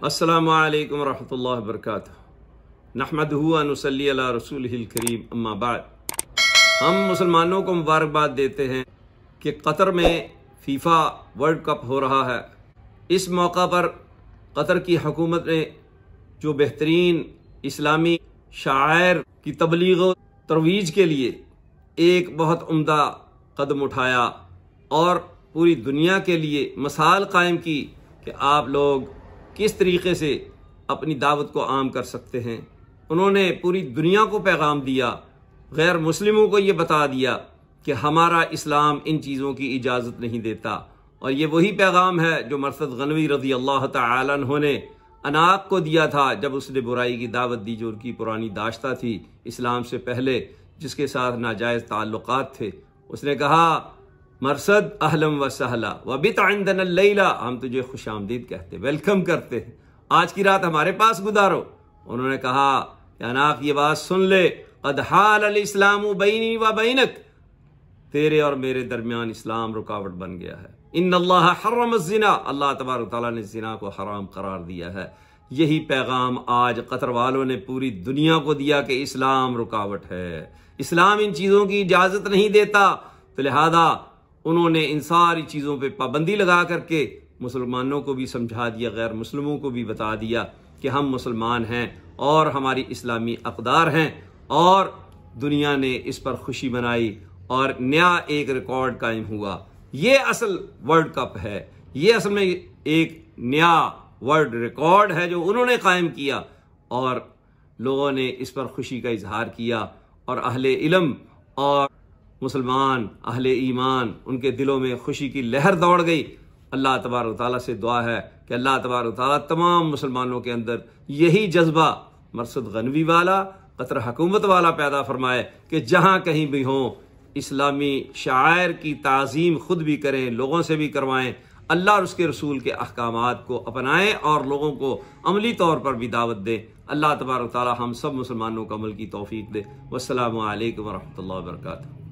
السلام علیکم ورحمۃ اللہ وبرکاتہ۔ نحمدہ و نصلی علی رسولہ الکریم، اما بعد۔ ہم مسلمانوں کو مبارکباد دیتے ہیں کہ قطر میں فیفا ورلڈ کپ ہو رہا ہے۔ اس موقع پر قطر کی حکومت نے جو بہترین اسلامی شعائر کی تبلیغ و ترویج کے لیے ایک بہت عمدہ قدم اٹھایا اور پوری دنیا کے لیے مثال قائم کی کہ آپ لوگ کس طریقے سے اپنی دعوت کو عام کر سکتے ہیں۔ انہوں نے پوری دنیا کو پیغام دیا، غیر مسلموں کو یہ بتا دیا کہ ہمارا اسلام ان چیزوں کی اجازت نہیں دیتا، اور یہ وہی پیغام ہے جو مرثد غنوی رضی اللہ تعالی عنہ نے اناق کو دیا تھا جب اس نے برائی کی دعوت دی جو ان کی پرانی داشتہ تھی اسلام سے پہلے، جس کے ساتھ ناجائز تعلقات تھے۔ اس نے کہا، مرثد اہلم و سہلا وبت عندنا اللیلہ، ہم تجھے خوش آمدید کہتے، ویلکم کرتے ہیں، آج کی رات ہمارے پاس گزارو۔ انہوں نے کہا کہ اناق یہ بات سن لے، قد حال الاسلام بینی و بینک، تیرے اور میرے درمیان اسلام رکاوٹ بن گیا ہے۔ ان اللہ حرم الزنا، اللہ تبارک تعالیٰ نے زنا کو حرام قرار دیا ہے۔ یہی پیغام آج قطر والوں نے پوری دنیا کو دیا کہ اسلام رکاوٹ ہے، اسلام ان چیزوں کی اجازت نہیں دیتا، تو لہذا انہوں نے ان ساری چیزوں پہ پابندی لگا کر کے مسلمانوں کو بھی سمجھا دیا، غیر مسلموں کو بھی بتا دیا کہ ہم مسلمان ہیں اور ہماری اسلامی اقدار ہیں، اور دنیا نے اس پر خوشی منائی اور نیا ایک ریکارڈ قائم ہوا۔ یہ اصل ورلڈ کپ ہے، یہ اصل میں ایک نیا ورلڈ ریکارڈ ہے جو انہوں نے قائم کیا، اور لوگوں نے اس پر خوشی کا اظہار کیا، اور اہل علم اور مسلمان اہل ایمان ان کے دلوں میں خوشی کی لہر دوڑ گئی۔ اللہ تبارک تعالیٰ سے دعا ہے کہ اللہ تبارک تعالیٰ تمام مسلمانوں کے اندر یہی جذبہ مرثد غنوی والا، قطر حکومت والا پیدا فرمائے کہ جہاں کہیں بھی ہوں اسلامی شعائر کی تعظیم خود بھی کریں، لوگوں سے بھی کروائیں، اللہ اور اس کے رسول کے احکامات کو اپنائیں اور لوگوں کو عملی طور پر بھی دعوت دیں۔ اللہ تبارک تعالیٰ ہم سب مسلمانوں کو عمل کی توفیق دے۔ والسلام علیکم ورحمۃ اللہ وبرکاتہ۔